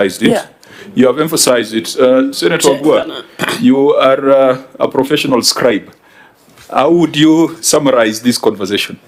Yeah. You have emphasized it. Sen.Wambua, you are a professional scribe. How would you summarize this conversation?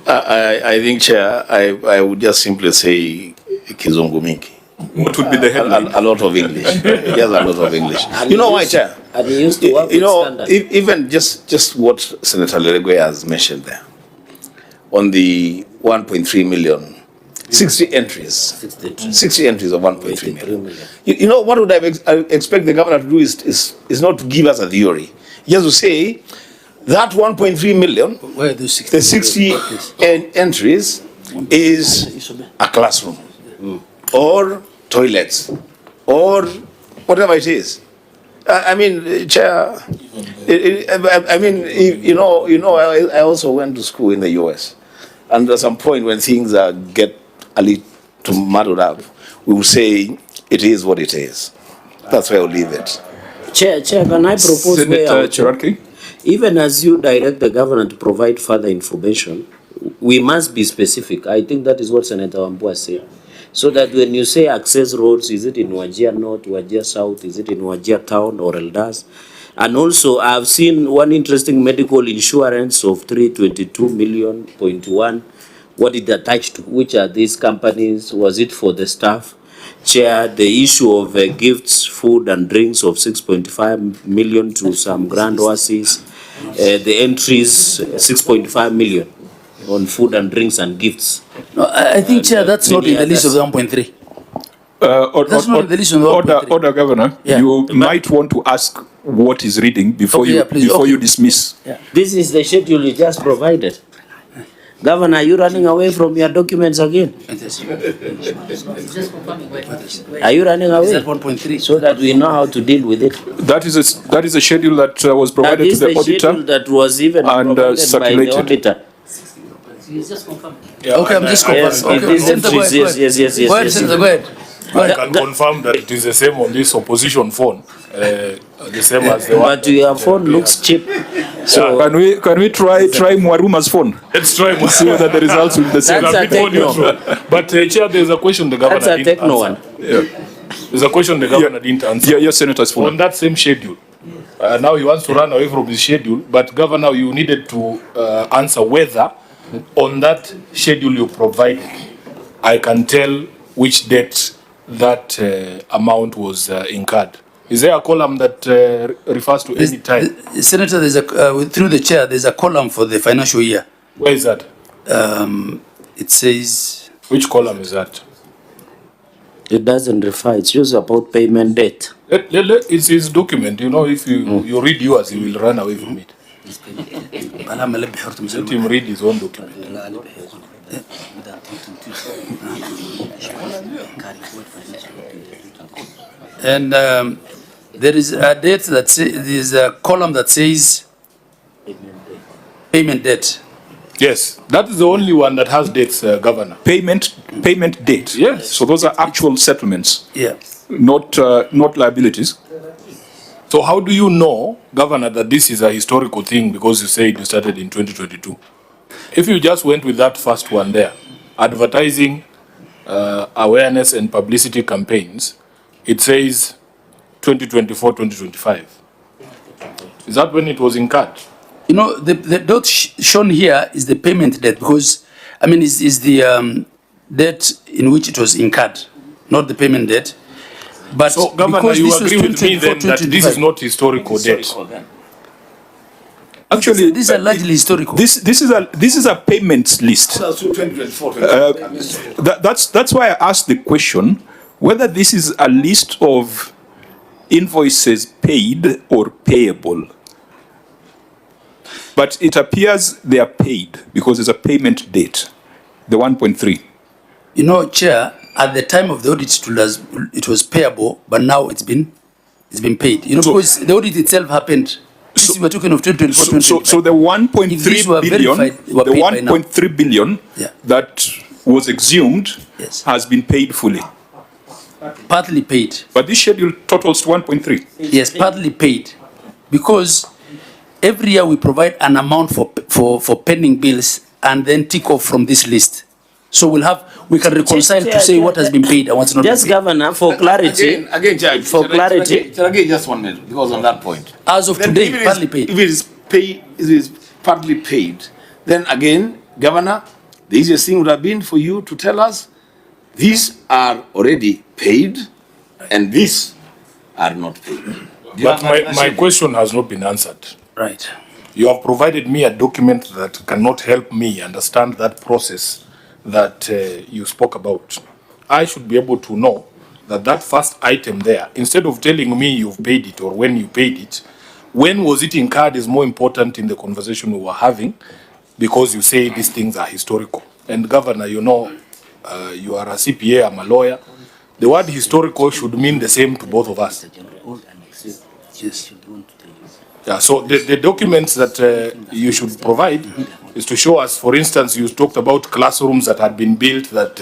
I think, Chair, I would just simply say Kizungu mingi. What would be the headline? A lot of English. Just a lot of English. And you know why, Chair? And he used to work you know, standard. even just what Senator Leregwe has mentioned there, on the 1.3 million, 60 entries. 60 entries of 1.3 million. You know, what would I expect the governor to do is not to give us a theory. Just to say, that 1.3 million, where the 60, the 60 entries is a classroom, or toilets, or whatever it is. I mean, Chair, I also went to school in the US. And at some point when things get a little muddled up, we will say it is what it is. That's where I'll leave it. Chair, can I propose Senator even as you direct the governor to provide further information, we must be specific. I think that is what Senator Wambua said. So that when you say access roads, is it in Wajir North, Wajir South, is it in Wajir Town or Eldas? And also, I've seen one interesting medical insurance of 322 million.1. What it attached to? Which are these companies? Was it for the staff? Chair, the issue of gifts, food and drinks of 6.5 million to some grand oases. The entries, 6.5 million on food and drinks and gifts. No, I think, Chair, that's not in the list of the 1.3. That's not in the list of the 1.3. Order, Governor, you might want to ask what is reading before you dismiss. Yeah. This is the schedule you just provided. Governor, are you running away from your documents again? Are you running away? Is that 1.3? So that we know how to deal with it. That is a schedule that was provided to the auditor that was even and circulated. By the auditor. Yeah, okay, I'm just confirming. Yes. Go ahead, Senator, go ahead. I can confirm that it is the same on this opposition phone. The same as the one. But your phone looks cheap. So can we try Mwaruma's phone? Let's try to see whether the results will be the same. That's a techno. But Chair, there's a question the governor That's a didn't techno answer. one. Yeah. There's a question the governor didn't answer. Yes, Senator's phone. On that same schedule. Now he wants to run away from his schedule, but Governor, you needed to answer whether on that schedule you provided, I can tell which date that amount was incurred. Is there a column that refers to any time? Senator, there's through the chair, there's a column for the financial year. Where is that? It says... Which column is that? It doesn't refer. It's just about payment date. It's his document. You know, if you read yours, he will run away from it. Let him read his own document. And there is a date that there's a column that says payment date. Yes, that is the only one that has dates, Governor. Payment date. Yes. So those are actual settlements. Yeah. Not liabilities. So how do you know, Governor, that this is a historical thing because you say it started in 2022? If you just went with that first one there, advertising, awareness and publicity campaigns, it says 2024, 2025. Is that when it was incurred? You know, the dot shown here is the payment date because, I mean, is the date in which it was incurred, not the payment date. But so, Governor, you agree with me then that this is not historical date? Actually, these are largely historical. This is a payments list. That's why I asked the question whether this is a list of invoices paid or payable. But it appears they are paid because there's a payment date, the 1.3. You know, Chair, at the time of the audit, it was payable, but now it's been paid. You know, so, because the audit itself happened. We're talking of 2024. So the 1.3 billion that was exhumed has been paid fully. Partly paid. But this schedule totals to 1.3. Yes, partly paid, because every year we provide an amount for pending bills and then tick off from this list. So we can reconcile to say what has been paid and what's not Just been paid. Governor, for clarity. Again, Judge, For clarity. Again, just 1 minute, because on that point. As of Then today, if it is- partly paid. If it is partly paid, then again, Governor, the easiest thing would have been for you to tell us, these are already paid and these are not paid. Do you But have that my message? question has not been answered. Right. You have provided me a document that cannot help me understand that process that you spoke about. I should be able to know that that first item there, instead of telling me you've paid it or when you paid it, when was it incurred is more important in the conversation we were having, because you say these things are historical. And Governor, you know, you are a CPA, I'm a lawyer. The word historical should mean the same to both of us. Yeah, so the documents that you should provide is to show us, for instance, you talked about classrooms that had been built that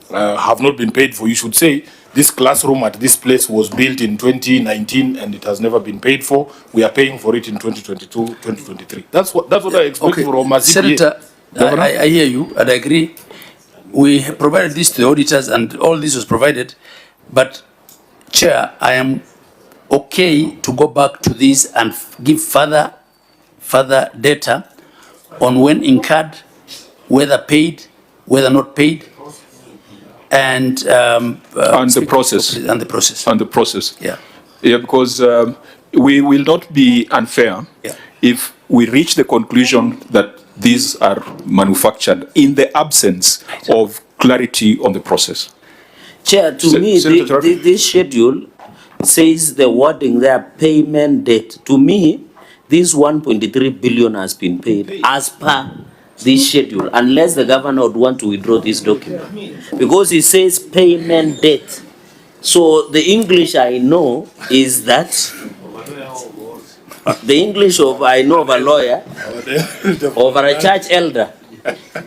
have not been paid for. You should say, this classroom at this place was built in 2019 and it has never been paid for. We are paying for it in 2022, 2023. That's what I expect from a CPA. Senator, I hear you and I agree. We have provided this to the auditors and all this was provided. But Chair, I am okay to go back to this and give further data on when incurred, whether paid, whether not paid, and the process. And the process. And the process. Yeah. Yeah, because we will not be unfair if we reach the conclusion that these are manufactured in the absence of clarity on the process. Chair, to me, this schedule says the wording there, payment date. To me, this 1.3 billion has been paid as per this schedule, unless the governor would want to withdraw this document. Because it says payment date. So the English I know is that, the English of I know of a lawyer, of a church elder,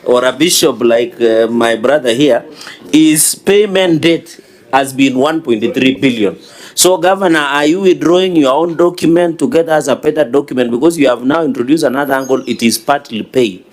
or a bishop like my brother here, is payment date has been 1.3 billion. So, Governor, are you withdrawing your own document to get us a better document? Because you have now introduced another angle, it is partly paid.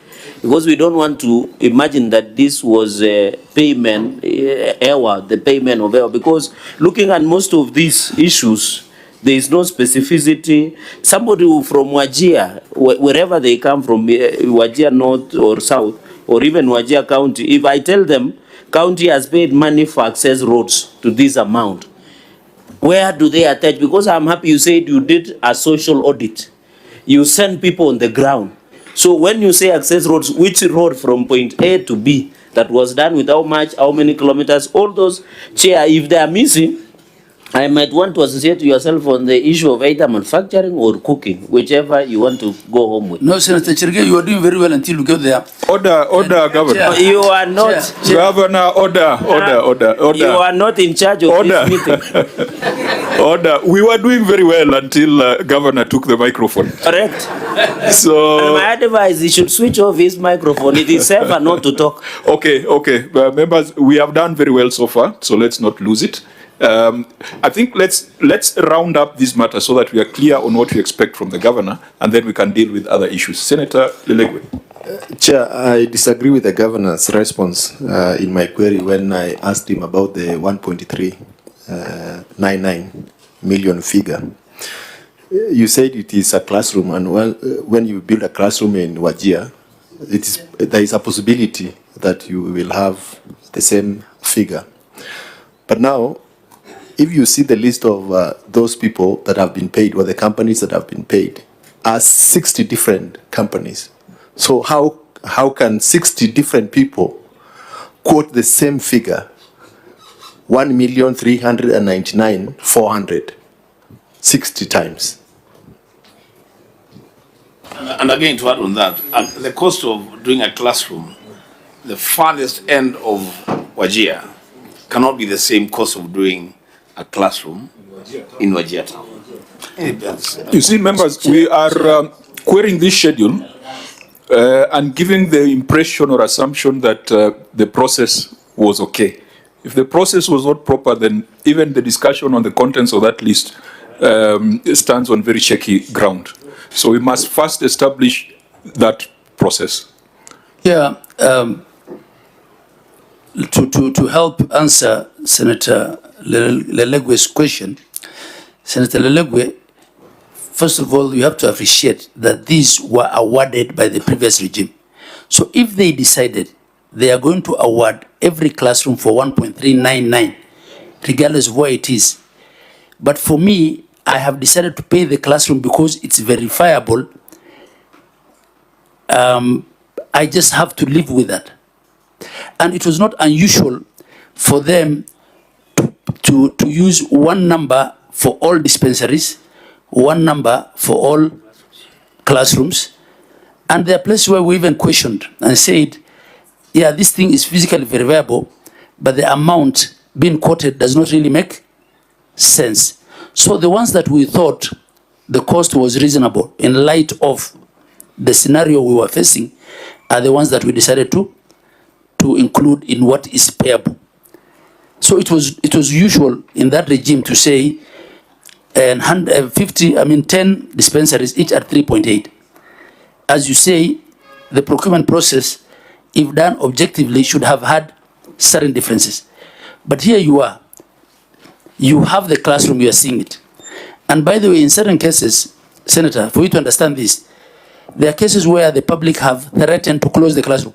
Because we don't want to imagine that this was a payment, error, the payment of error. Because looking at most of these issues, there is no specificity. Somebody who from Wajir, wherever they come from, Wajir North or South, or even Wajir County, if I tell them, county has paid money for access roads to this amount, where do they attach? Because I'm happy you said you did a social audit. You send people on the ground. So when you say access roads, which road from point A to B that was done with how much, how many kilometers, all those, Chair, if they are missing, I might want to associate yourself on the issue of either manufacturing or cooking, whichever you want to go home with. No, Senator Cherge, you are doing very well until you get there. Order, Governor. You are not. Governor, order. You are not in charge of this meeting. Order. We were doing very well until Governor took the microphone. Correct. So And my advice, he should switch off his microphone. It is safer not to talk. Okay. Members, we have done very well so far, so let's not lose it. I think let's round up this matter so that we are clear on what we expect from the governor, and then we can deal with other issues. Senator Lelegwe. Chair, I disagree with the governor's response in my query when I asked him about the 1.399 million figure. You said it is a classroom, and when you build a classroom in Wajir, there is a possibility that you will have the same figure. But now, if you see the list of those people that have been paid, or the companies that have been paid, are 60 different companies. So how can 60 different people quote the same figure, 1,399,400, 60 times? And again, to add on that, the cost of doing a classroom, the farthest end of Wajir cannot be the same cost of doing a classroom in Wajir town. You see, members, we are querying this schedule and giving the impression or assumption that the process was okay. If the process was not proper, then even the discussion on the contents of that list stands on very shaky ground. So we must first establish that process. Yeah, to help answer Senator Lelegwe's question, Senator Lelegwe, first of all, you have to appreciate that these were awarded by the previous regime. So if they decided they are going to award every classroom for 1.399, regardless of where it is, but for me, I have decided to pay the classroom because it's verifiable. I just have to live with that. And it was not unusual for them to use one number for all dispensaries, one number for all classrooms. And there are places where we even questioned and said, yeah, this thing is physically verifiable, but the amount being quoted does not really make sense. So the ones that we thought the cost was reasonable in light of the scenario we were facing are the ones that we decided to include in what is payable. So it was usual in that regime to say 10 dispensaries, each at 3.8. As you say, the procurement process, if done objectively, should have had certain differences. But here you are. You have the classroom, you are seeing it. And by the way, in certain cases, Senator, for you to understand this, there are cases where the public have threatened to close the classroom.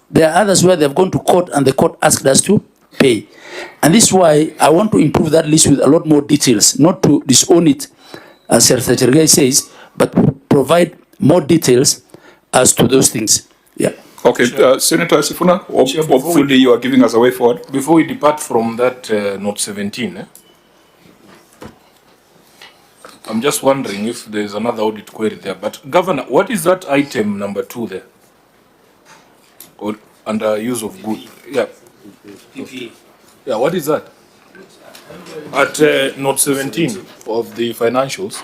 There are others where they've gone to court and the court asked us to pay. And this is why I want to improve that list with a lot more details, not to disown it, as Secretary says, but provide more details as to those things. Yeah. Okay, Senator Sifuna, hopefully you are giving us a way forward. Before we depart from that note 17, I'm just wondering if there's another audit query there. But Governor, what is that item number 2 there? Or under use of good? Yeah. Yeah, what is that? At note 17 of the financials.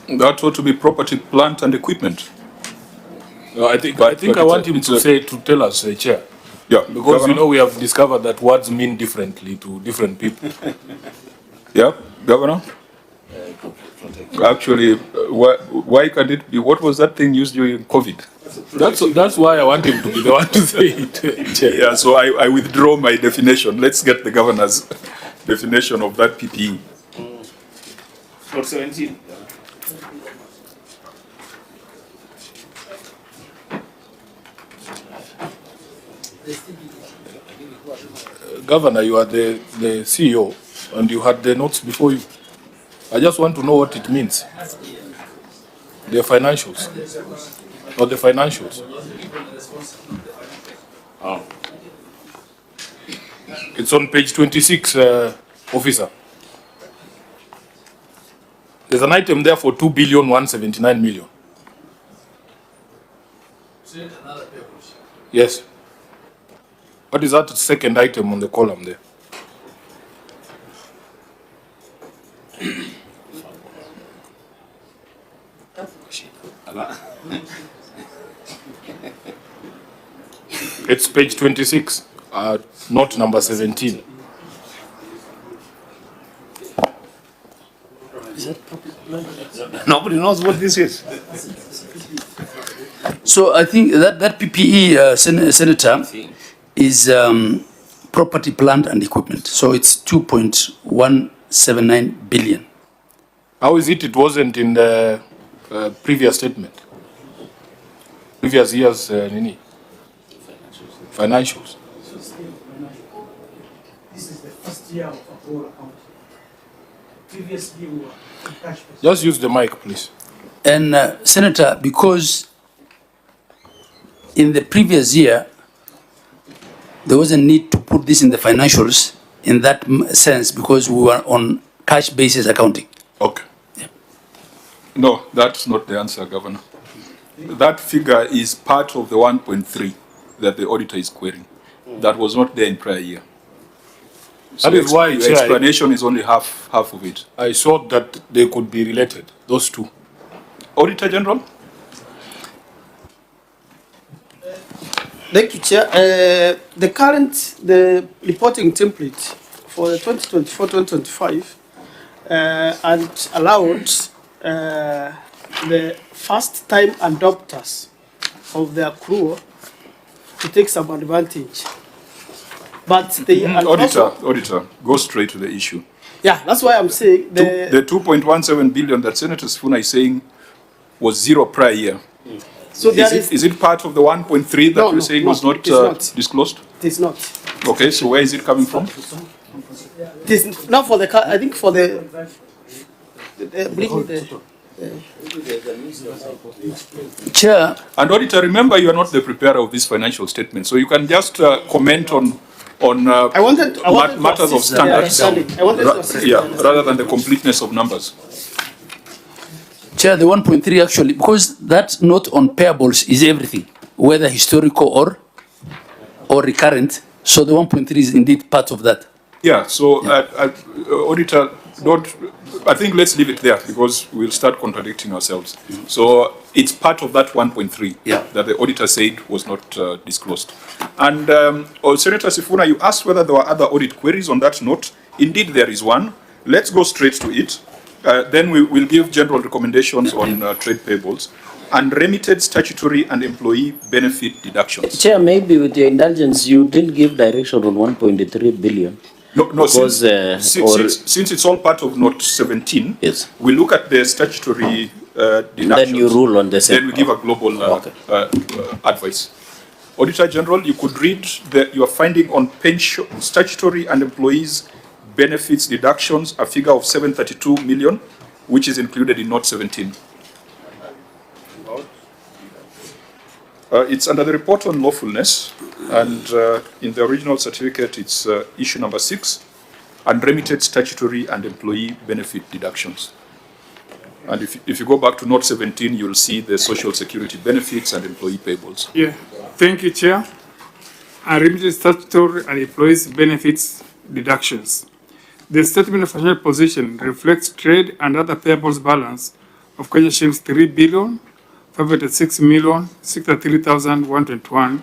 That ought to be property, plant and equipment. I think I want him to tell us, Chair. Yeah, because Governor? you know we have discovered that words mean differently to different people. Yeah, Governor? Actually, why can it be? What was that thing used during COVID? That's why I want him to be the one to say it, Chair. Yeah, so I withdraw my definition. Let's get the Governor's definition of that PPE. Note 17. Governor, you are the CEO and you had the notes before you. I just want to know what it means. The financials. Or the financials. Oh. It's on page 26, officer. There's an item there for 2,179,000,000. Yes. What is that second item on the column there? It's page 26, note number 17. Nobody knows what this is. So I think that PPE, Senator, is property, plant and equipment. So it's 2.179 billion. How is it wasn't in the previous statement? Previous year's financials. This is the first year of a whole account. Previously, we were cash. Just use the mic, please. And Senator, because in the previous year, there was a need to put this in the financials in that sense because we were on cash basis accounting. Okay. Yeah. No, that's not the answer, Governor. That figure is part of the 1.3 that the auditor is querying. That was not there in prior year. So that is why your explanation is only half of it. I thought that they could be related, those two. Auditor General? Thank you, Chair. The reporting template for the 2024-2025 and allowed the first-time adopters of the accrual to take some advantage. But they are also, Auditor, go straight to the issue. yeah, that's why I'm saying The 2.17 billion that Senator Sifuna is saying was zero prior year. so there is, Is it part of the 1.3 that No, you're saying no, was not it is not. disclosed? it is not. Okay, so where is it coming from? It is not for the I think for the bring the Chair, And auditor, remember you are not the preparer of this financial statement, so you can just comment on I wanted to matters of assist the standards. understanding. I wanted to assist Yeah, rather than the completeness of numbers. Chair, the 1.3 actually, because that note on payables is everything, whether historical or recurrent. So the 1.3 is indeed part of that. Yeah, so auditor, I think let's leave it there because we'll start contradicting ourselves. So it's part of that 1.3 that the auditor said was not disclosed. And Senator Sifuna, you asked whether there were other audit queries on that note. Indeed, there is one. Let's go straight to it. Then we will give general recommendations on trade payables and remitted statutory and employee benefit deductions. Chair, maybe with your indulgence, you didn't give direction on 1.3 billion. No, Because, since it's all part of note 17, Yes. we look at the statutory deductions. Then you rule on the same. Then we give a global advice. Auditor General, you could read your finding on pension, statutory and employees benefits deductions, a figure of 732 million, which is included in note 17. It's under the report on lawfulness, and in the original certificate, it's issue number 6, unremitted statutory and employee benefit deductions. And if you go back to note 17, you'll see the social security benefits and employee payables. Yeah, thank you, Chair. Unremitted statutory and employees benefits deductions. The statement of financial position reflects trade and other payables balance of Kenya shillings 3 billion 586,633,121,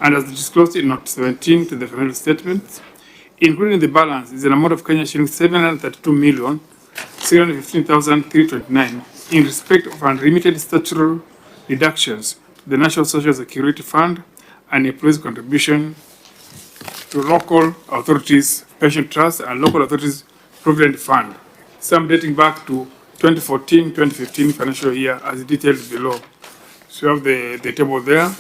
and as disclosed in note 17 to the financial statement, including the balance is an amount of Kenya shillings 732,615,329 in respect of unremitted statutory deductions to the National Social Security Fund and employees' contribution to local authorities, pension trusts, and local authorities' provident fund, some dating back to 2014-2015 financial year as detailed below. So you have the table there.